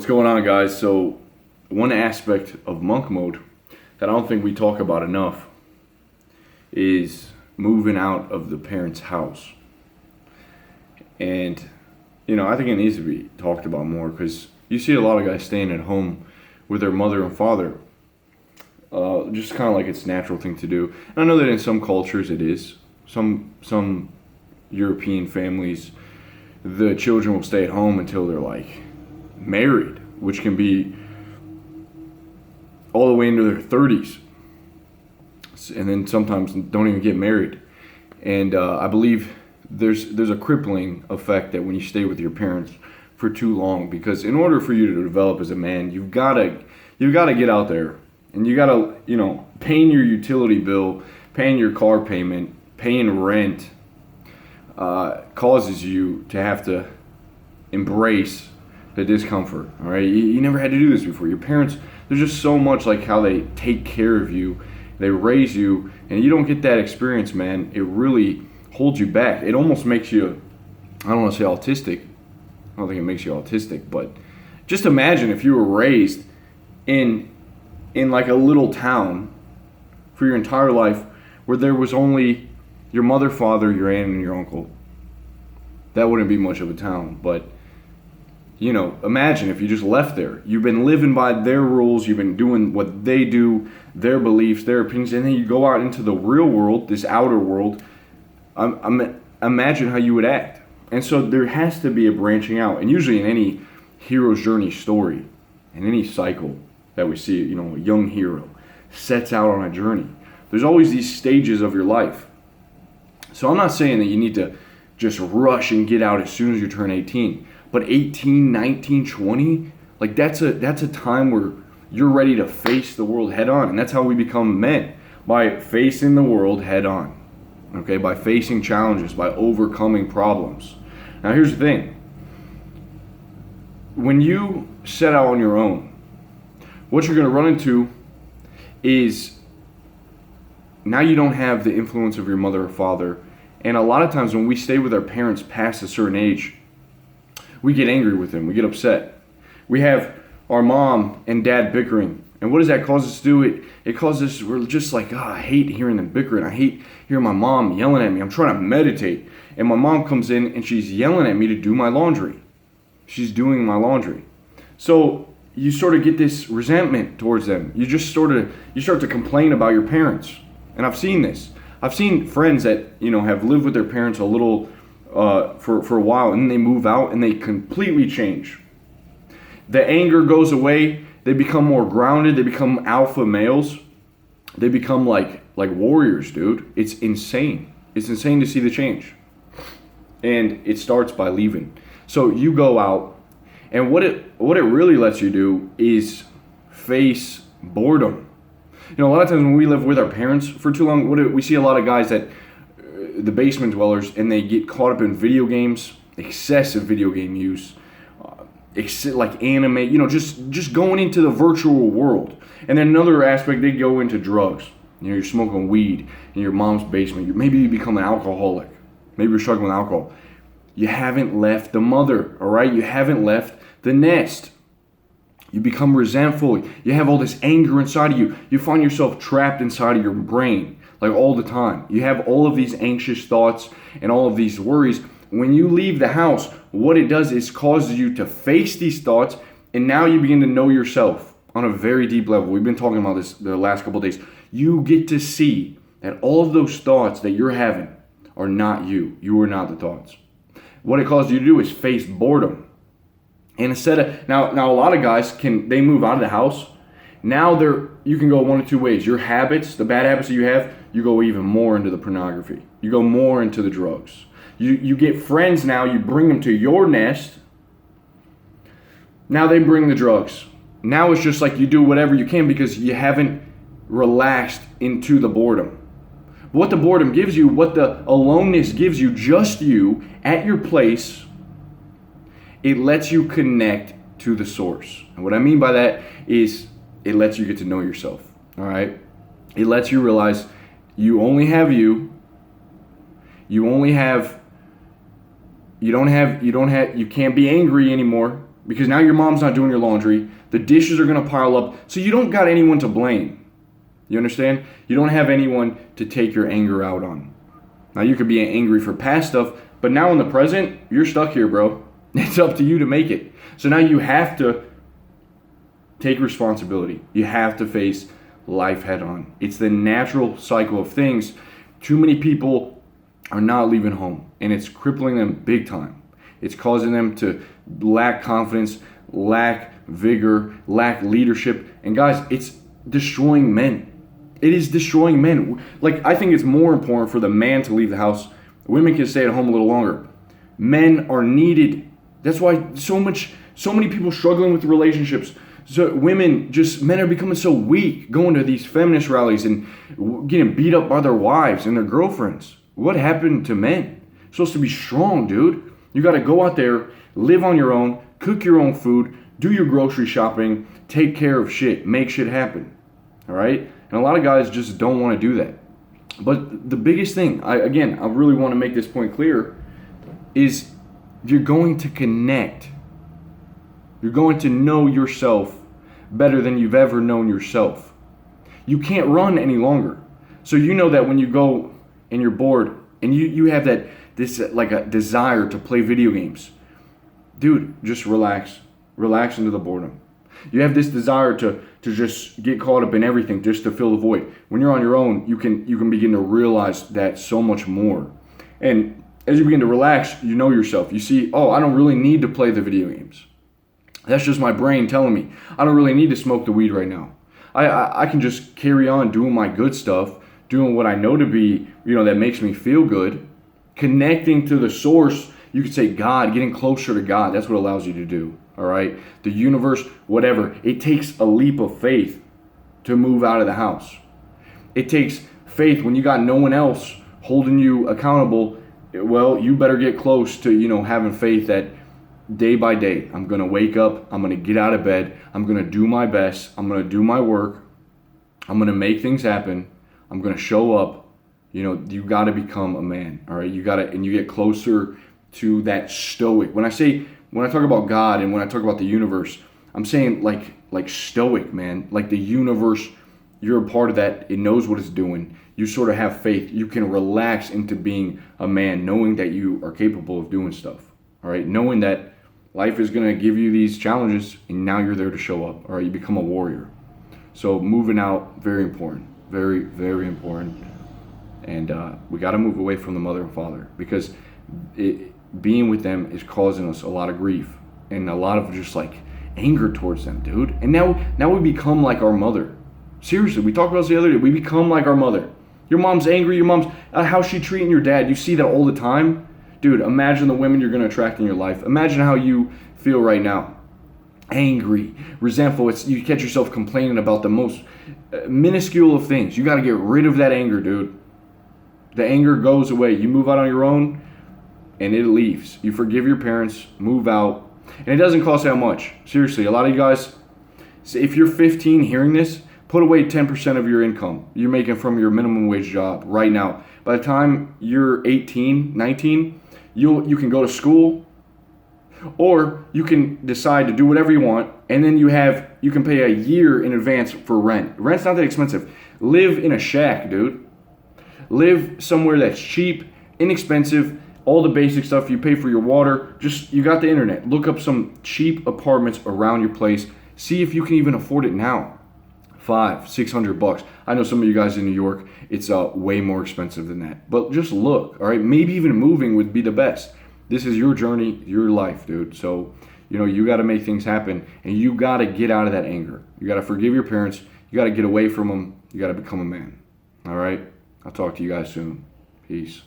What's going on, guys? So one aspect of monk mode that I don't think we talk about enough is moving out of the parents' house. And, I think it needs to be talked about more because you see a lot of guys staying at home with their mother and father. Just kind of like it's a natural thing to do. And I know that in some cultures it is. Some European families, the children will stay at home until they're like married, which can be all the way into their 30s, and then sometimes don't even get married. And I believe there's a crippling effect that when you stay with your parents for too long, because in order for you to develop as a man, you've got to get out there, and you got to paying your utility bill, paying your car payment, paying rent causes you to have to embrace the discomfort. All right, you never had to do this before. Your parents, there's just so much like how they take care of you, they raise you, and you don't get that experience, man. It really holds you back. It almost makes you, I don't want to say autistic. I don't think it makes you autistic, but just imagine if you were raised in like a little town for your entire life where there was only your mother, father, your aunt, and your uncle. That wouldn't be much of a town, but imagine if you just left there. You've been living by their rules. You've been doing what they do, their beliefs, their opinions, and then you go out into the real world, this outer world. Imagine how you would act. And so there has to be a branching out. And usually in any hero's journey story, in any cycle that we see, a young hero sets out on a journey. There's always these stages of your life. So I'm not saying that you need to just rush and get out as soon as you turn 18. But 18, 19, 20, like that's a time where you're ready to face the world head on. And that's how we become men, by facing the world head on. Okay, by facing challenges, by overcoming problems. Now here's the thing. When you set out on your own, what you're going to run into is now you don't have the influence of your mother or father. And a lot of times when we stay with our parents past a certain age, we get angry with them. We get upset. We have our mom and dad bickering. And what does that cause us to do? It causes us, we're just like, I hate hearing them bickering. I hate hearing my mom yelling at me. I'm trying to meditate. And my mom comes in and she's yelling at me to do my laundry. She's doing my laundry. So you sort of get this resentment towards them. You start to complain about your parents. And I've seen this. I've seen friends that, have lived with their parents a little for a while, and then they move out and they completely change. The anger goes away. They become more grounded. They become alpha males. They become like warriors, dude. It's insane. It's insane to see the change. And it starts by leaving. So you go out, and what it really lets you do is face boredom. A lot of times when we live with our parents for too long, we see a lot of guys that the basement dwellers, and they get caught up in video games, excessive video game use, like anime, just going into the virtual world. And then another aspect, they go into drugs. You're smoking weed in your mom's basement. Maybe you become an alcoholic. Maybe you're struggling with alcohol. You haven't left the mother, all right? You haven't left the nest. You become resentful. You have all this anger inside of you. You find yourself trapped inside of your brain, like all the time. You have all of these anxious thoughts and all of these worries. When you leave the house, what it does is causes you to face these thoughts, and now you begin to know yourself on a very deep level. We've been talking about this the last couple of days. You get to see that all of those thoughts that you're having are not you. You are not the thoughts. What it causes you to do is face boredom. And instead of, now a lot of guys they move out of the house. Now you can go one of two ways. Your habits, the bad habits that you have, you go even more into the pornography. You go more into the drugs. You get friends now, you bring them to your nest. Now they bring the drugs. Now it's just like you do whatever you can because you haven't relaxed into the boredom. What the boredom gives you, what the aloneness gives you, just you at your place, it lets you connect to the source. And what I mean by that is it lets you get to know yourself. All right? It lets you realize you only have you. You can't be angry anymore because now your mom's not doing your laundry. The dishes are going to pile up. So you don't got anyone to blame. You understand? You don't have anyone to take your anger out on. Now, you could be angry for past stuff, but now in the present, you're stuck here, bro. It's up to you to make it. So now you have to take responsibility. You have to face life head on. It's the natural cycle of things. Too many people are not leaving home, and it's crippling them big time. It's causing them to lack confidence, lack vigor, lack leadership. And guys, it's destroying men. It is destroying men. Like, I think it's more important for the man to leave the house. Women can stay at home a little longer. Men are needed. That's why so many people struggling with relationships. So men are becoming so weak, going to these feminist rallies and getting beat up by their wives and their girlfriends. What happened to men? You're supposed to be strong, dude. You got to go out there, live on your own, cook your own food, do your grocery shopping, take care of shit, make shit happen. All right? And a lot of guys just don't want to do that. But the biggest thing, I really want to make this point clear, is you're going to connect. You're going to know yourself better than you've ever known yourself. You can't run any longer. So you know that when you go and you're bored and you have this like a desire to play video games, dude, just relax. Relax into the boredom. You have this desire to just get caught up in everything just to fill the void. When you're on your own, you can begin to realize that so much more. And as you begin to relax, you know yourself. You see, oh, I don't really need to play the video games. That's just my brain telling me I don't really need to smoke the weed right now. I can just carry on doing my good stuff, doing what I know to be, that makes me feel good, connecting to the source. You could say God, getting closer to God. That's what it allows you to do. All right, the universe, whatever. It takes a leap of faith to move out of the house. It takes faith when you got no one else holding you accountable. Well, you better get close to, having faith that day by day, I'm going to wake up, I'm going to get out of bed, I'm going to do my best, I'm going to do my work, I'm going to make things happen, I'm going to show up. You got to become a man. All right, you got to, and you get closer to that stoic. When I talk about God and when I talk about the universe, I'm saying like stoic, man. Like the universe, you're a part of that. It knows what it's doing. You sort of have faith. You can relax into being a man, knowing that you are capable of doing stuff. All right, knowing that life is going to give you these challenges, and now you're there to show up. All right, you become a warrior. So moving out, very important, very, very important. And we got to move away from the mother and father, because being with them is causing us a lot of grief and a lot of just like anger towards them, dude. And now we become like our mother. Seriously, we talked about this the other day. We become like our mother. Your mom's angry. Your mom's how's she treating your dad? You see that all the time, dude. Imagine the women you're going to attract in your life. Imagine how you feel right now. Angry, resentful. You catch yourself complaining about the most minuscule of things. You got to get rid of that anger, dude. The anger goes away. You move out on your own, and it leaves. You forgive your parents, move out, and it doesn't cost that much. Seriously, a lot of you guys, if you're 15 hearing this, put away 10% of your income you're making from your minimum wage job right now. By the time you're 18, 19, you can go to school, or you can decide to do whatever you want, and then you can pay a year in advance for rent. Rent's not that expensive. Live in a shack, dude. Live somewhere that's cheap, inexpensive, all the basic stuff. You pay for your water. You got the internet. Look up some cheap apartments around your place. See if you can even afford it now. $500-$600. I know some of you guys in New York, it's way more expensive than that. But just look, all right? Maybe even moving would be the best. This is your journey, your life, dude. So, you got to make things happen, and you got to get out of that anger. You got to forgive your parents. You got to get away from them. You got to become a man. All right? I'll talk to you guys soon. Peace.